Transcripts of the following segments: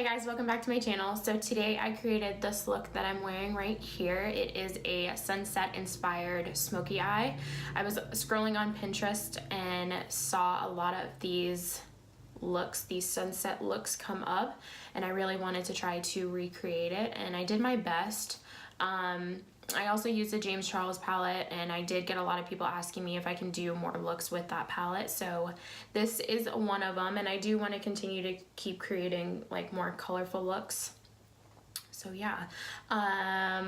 Hey guys, welcome back to my channel. So today I created this look that I'm wearing right here. It is a sunset inspired smoky eye. I was scrolling on Pinterest and saw a lot of these looks, these sunset looks come up, and I really wanted to try to recreate it, and I did my best. I also used the James Charles palette, and I did get a lot of people asking me if I can do more looks with that palette, so this is one of them, and I do want to continue to keep creating like more colorful looks. So yeah, I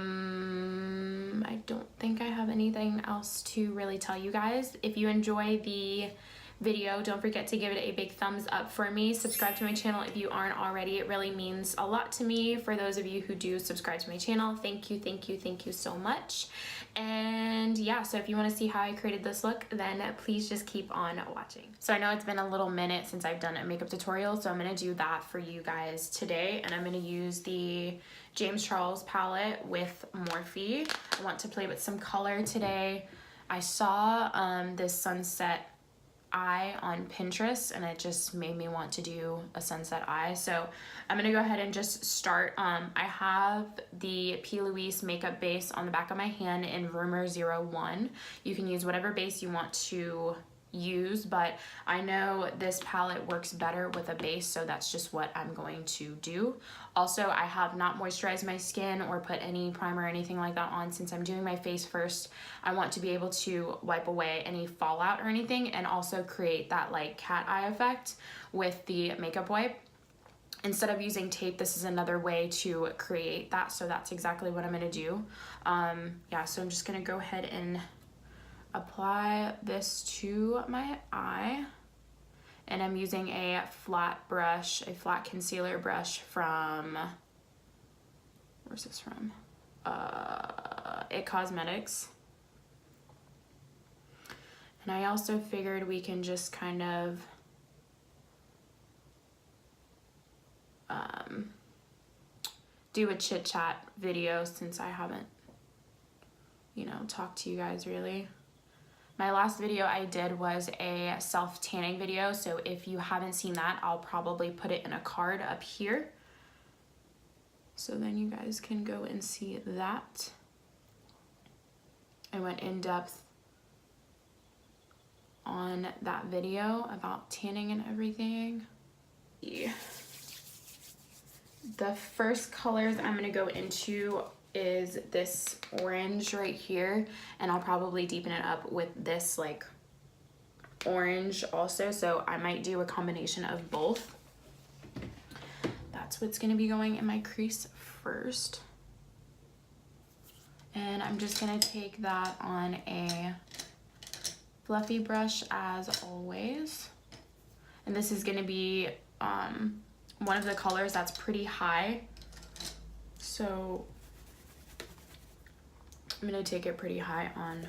don't think I have anything else to really tell you guys. If you enjoy the video, don't forget to give it a big thumbs up for me. Subscribe to my channel if you aren't already. It really means a lot to me. For those of you who do subscribe to my channel, thank you, thank you, thank you so much. And yeah, so if you want to see how I created this look, then please just keep on watching. So I know it's been a little minute since I've done a makeup tutorial, so I'm going to do that for you guys today, and I'm going to use the James Charles palette with Morphe. I want to play with some color today. I saw this sunset eye on Pinterest, and it just made me want to do a sunset eye, so I'm gonna go ahead and just start. I have the P. Louise makeup base on the back of my hand in Rumor 01. You can use whatever base you want to use, but I know this palette works better with a base, so that's just what I'm going to do. Also, I have not moisturized my skin or put any primer or anything like that on since I'm doing my face first. I want to be able to wipe away any fallout or anything, and also create that like cat eye effect with the makeup wipe. Instead of using tape, this is another way to create that, so that's exactly what I'm gonna do. Yeah, so I'm just gonna go ahead and apply this to my eye, and I'm using a flat brush, a flat concealer brush from, where's this from? It Cosmetics. And I also figured we can just kind of do a chit chat video since I haven't, you know, talked to you guys really. My last video I did was a self-tanning video, so if you haven't seen that, I'll probably put it in a card up here. So then you guys can go and see that. I went in depth on that video about tanning and everything. The first colors I'm gonna go into is this orange right here, and I'll probably deepen it up with this like orange also, so I might do a combination of both. That's what's gonna be going in my crease first, and I'm just gonna take that on a fluffy brush as always, and this is gonna be one of the colors that's pretty high, so I'm gonna take it pretty high on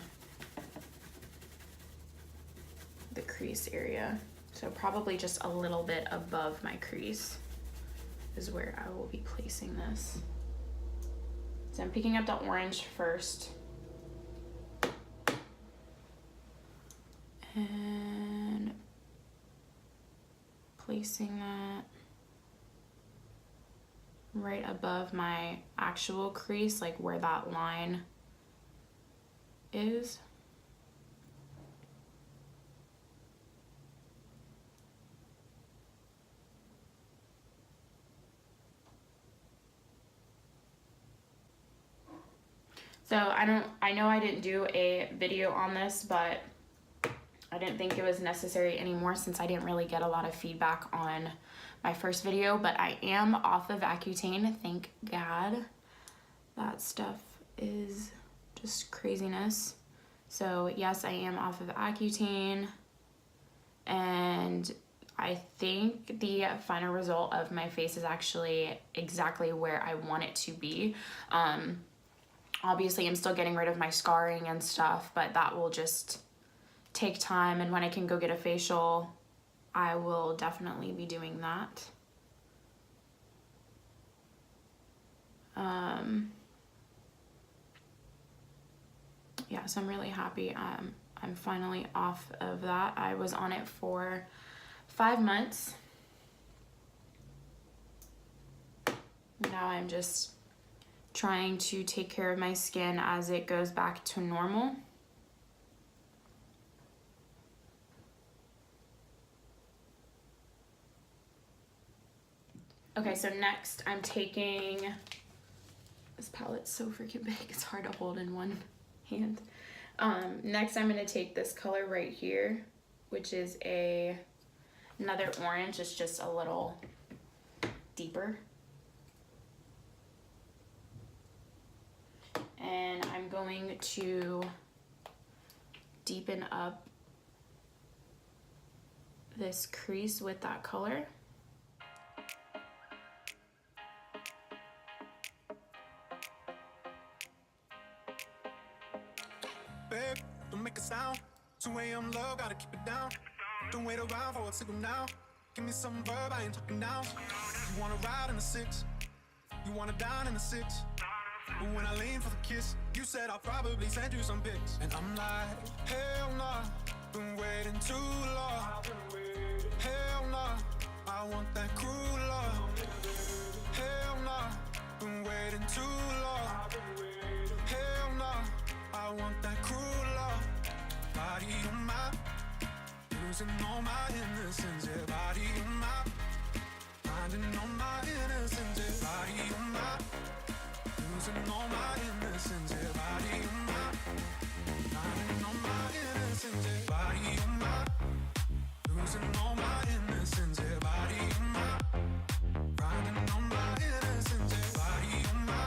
the crease area. So probably just a little bit above my crease is where I will be placing this. So I'm picking up the orange first. And placing that right above my actual crease, like where that line is. So I know I didn't do a video on this, but I didn't think it was necessary anymore since I didn't really get a lot of feedback on my first video, but I am off of Accutane, thank God. That stuff is just craziness. So yes, I am off of Accutane, and I think the final result of my face is actually exactly where I want it to be. Obviously I'm still getting rid of my scarring and stuff, but that will just take time, and when I can go get a facial, I will definitely be doing that. Yeah, so I'm really happy. I'm finally off of that. I was on it for 5 months. now I'm just trying to take care of my skin as it goes back to normal. Okay, so next I'm taking, this palette's so freaking big, it's hard to hold in one hand. Next I'm gonna take this color right here, which is another orange. It's just a little deeper. And I'm going to deepen up this crease with that color. Babe, don't make a sound. 2 a.m. low, gotta keep it down. Don't wait around for a signal now. Give me some verb, I ain't talking now. You wanna ride in the 6, you wanna dine in the 6. But when I lean for the kiss, you said I'll probably send you some pics. And I'm like, hell nah, been waiting too long. Hell nah, I want that cruel love. Hell nah, been waiting too long. Hell nah, I want that cruel love. Body on my, losing all my innocence. Yeah, body on my, finding all my innocence. Yeah, body on my, losing all my innocence. Yeah, body on my, finding all my innocence. Yeah, body on my, losing all my innocence. Yeah, body on my, finding all my innocence. Yeah, body on my,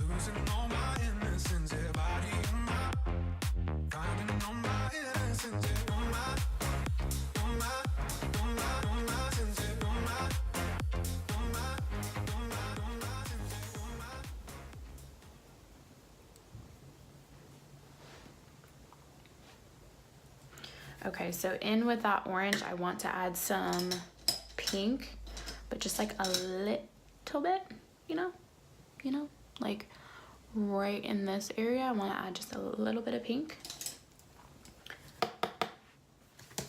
losing all my innocence. Yeah, body on my, finding all my innocence. Yeah, on my, on my, on my, on my sense. Yeah, on my, on my, on my, on my sense. Yeah, on my. Okay, so in with that orange, I want to add some pink, but just like a little bit, you know, like right in this area, I want to add just a little bit of pink.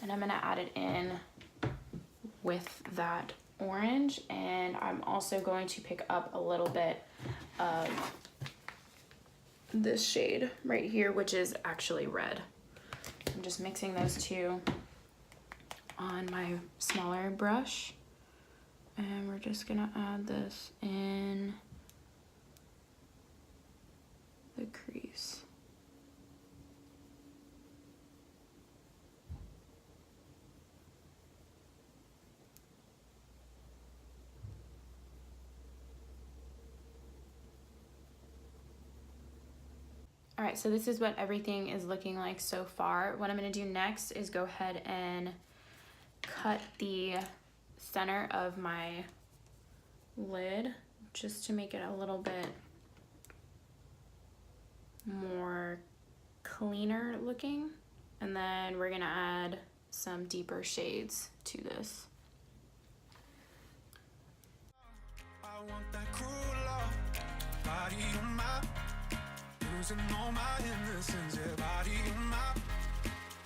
And I'm gonna add it in with that orange, and I'm also going to pick up a little bit of this shade right here, which is actually red. I'm just mixing those two on my smaller brush, and we're just gonna add this in the crease. All right, so this is what everything is looking like so far. What I'm gonna do next is go ahead and cut the center of my lid just to make it a little bit more cleaner looking. And then we're gonna add some deeper shades to this. I want that cruel love, body on my, losing all my innocence. Yeah, body on my,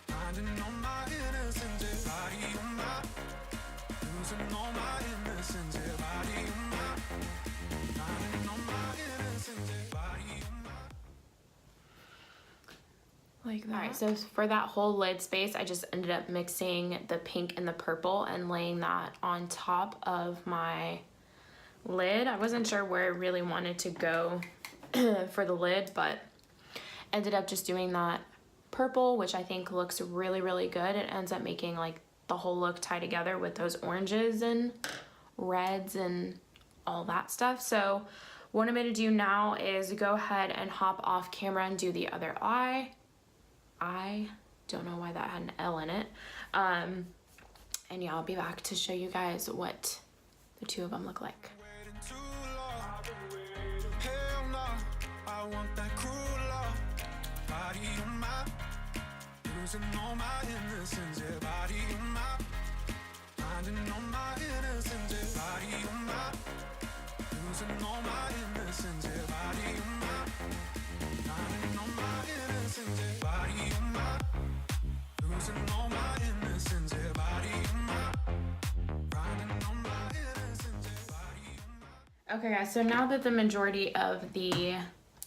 finding all my innocence. Yeah, body on my, losing all my innocence. Yeah, body on my, finding all my innocence. Yeah, body on my. Like that. All right, so for that whole lid space, I just ended up mixing the pink and the purple and laying that on top of my lid. I wasn't sure where I really wanted to go for the lid, but ended up just doing that purple, which I think looks really, really good. It ends up making like the whole look tie together with those oranges and reds and all that stuff. So what I'm gonna do now is go ahead and hop off camera and do the other eye. I don't know why that had an L in it. And yeah, I'll be back to show you guys what the two of them look like. Waiting too long. Hell nah, I want that cruel love, body on my, losing all my innocence. Yeah, body on my, finding all my innocence. Yeah, body on my, losing all my innocence. Yeah, body on my, finding all my innocence. Yeah, body on my, losing all my innocence. Yeah, body on my, finding all my innocence. Yeah, body on my. Okay guys, so now that the majority of the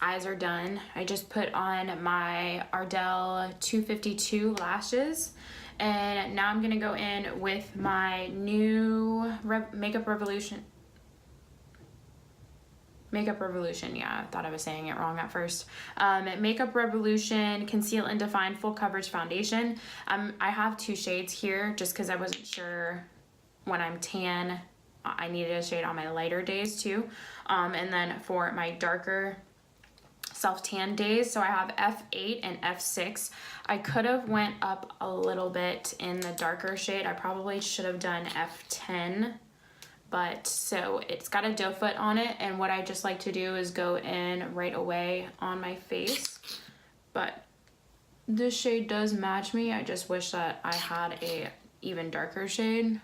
eyes are done, I just put on my Ardell 252 lashes, and now I'm gonna go in with my new Makeup Revolution, yeah, I thought I was saying it wrong at first. Makeup Revolution Conceal and Define Full Coverage Foundation. I have 2 shades here just because I wasn't sure when I'm tan. I needed a shade on my lighter days too. And then for my darker self-tan days, so I have F8 and F6. I could have went up a little bit in the darker shade. I probably should have done F10. But so it's got a doe foot on it, and what I just like to do is go in right away on my face. But this shade does match me. I just wish that I had a even darker shade.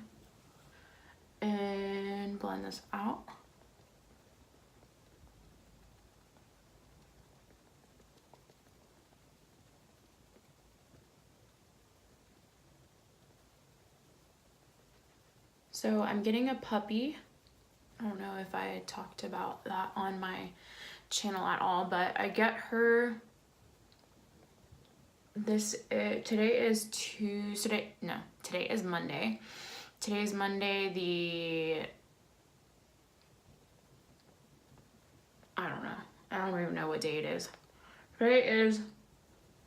And blend this out. So I'm getting a puppy. I don't know if I talked about that on my channel at all, but I get her today is Monday. Today's Monday, I don't know. I don't even know what day it is. Today is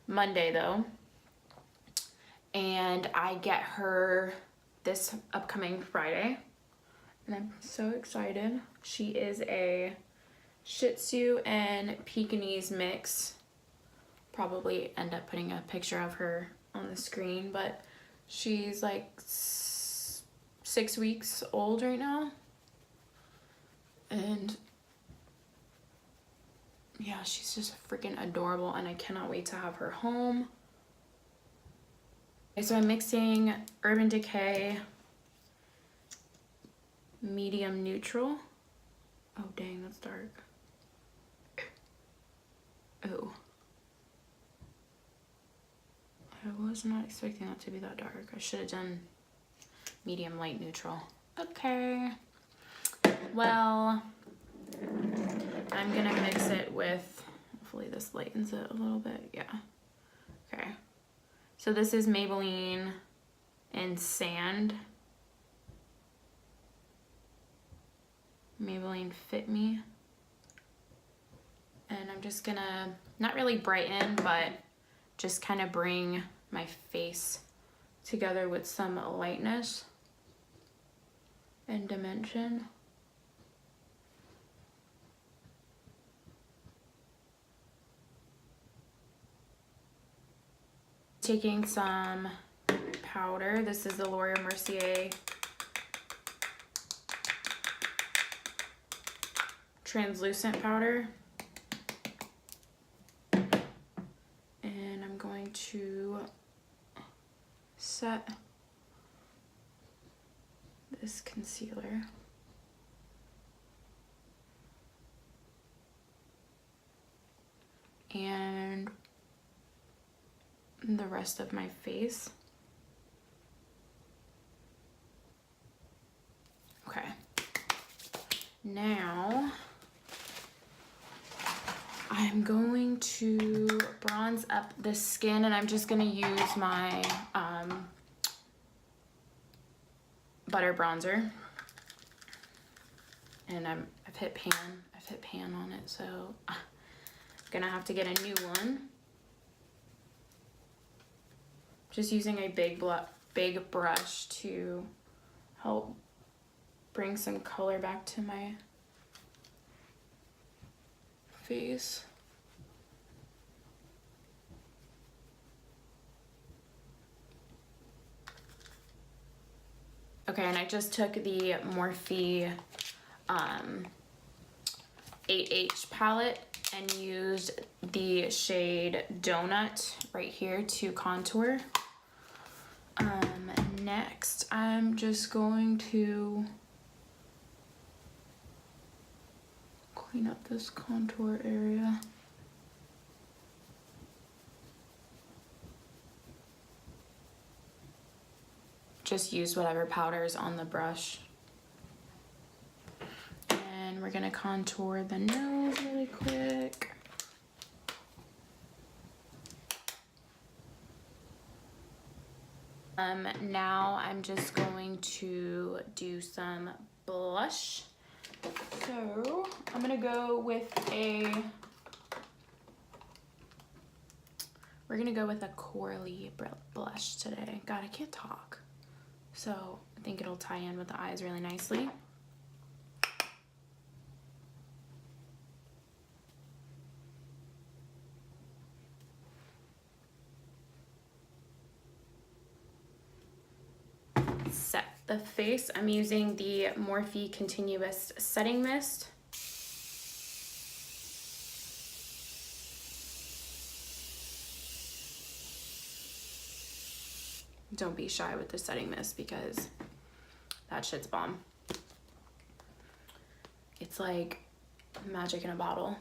Monday though. And I get her this upcoming Friday. And I'm so excited. She is a Shih Tzu and Pekingese mix. Probably end up putting a picture of her on the screen, but she's like 6 weeks old right now. And yeah, she's just freaking adorable, and I cannot wait to have her home. Okay, so I'm mixing Urban Decay Medium Neutral. Oh dang, that's dark. Oh. I was not expecting that to be that dark. I should have done medium light neutral. Okay. Well, I'm gonna mix it with, hopefully this lightens it a little bit. Yeah. Okay. So this is Maybelline in Sand. Maybelline Fit Me. And I'm just gonna, not really brighten, but just kind of bring my face together with some lightness and dimension. Taking some powder. This is the Laura Mercier translucent powder. And I'm going to set this concealer. And the rest of my face. Okay. Now I'm going to bronze up the skin, and I'm just gonna use my butter bronzer. And I've hit pan on it, so I'm gonna have to get a new one. Just using a big brush to help bring some color back to my face. Okay, and I just took the Morphe 8H palette and used the shade Donut right here to contour. Next, I'm just going to clean up this contour area. Just use whatever powder's on the brush. And we're we're gonna contour the nose really quick. Now I'm just going to do some blush. So I'm gonna go with we're gonna go with a corally blush today. God, I can't talk. So I think it'll tie in with the eyes really nicely. Set the face. I'm using the Morphe Continuous Setting Mist. Don't be shy with the setting mist because that shit's bomb. It's like magic in a bottle.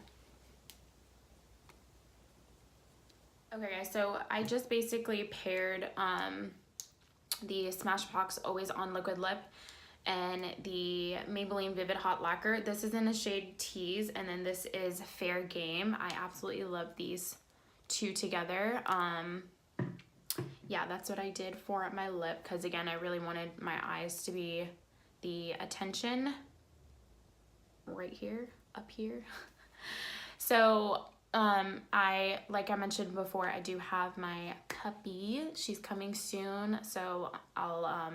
Okay guys, so I just basically paired the Smashbox Always On Liquid Lip and the Maybelline Vivid Hot Lacquer. This is in the shade Tease, and then this is Fair Game. I absolutely love these two together. Yeah, that's what I did for my lip, because again, I really wanted my eyes to be the attention right here, up here. So like I mentioned before, I do have my puppy. She's coming soon, so I'll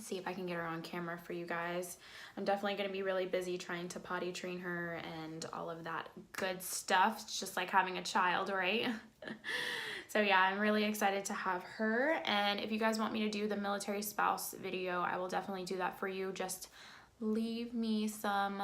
see if I can get her on camera for you guys. I'm definitely going to be really busy trying to potty train her and all of that good stuff. It's just like having a child, right? So yeah, I'm really excited to have her, and if you guys want me to do the military spouse video, I will definitely do that for you. Just leave me some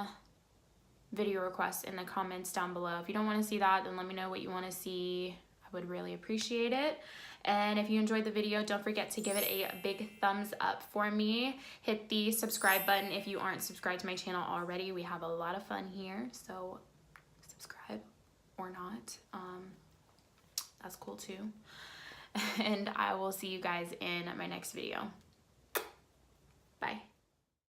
video requests in the comments down below. If you don't want to see that, then let me know what you want to see. I would really appreciate it. And if you enjoyed the video, don't forget to give it a big thumbs up for me. Hit the subscribe button if you aren't subscribed to my channel already. We have a lot of fun here, so subscribe or not. That's cool too. And I will see you guys in my next video. Bye.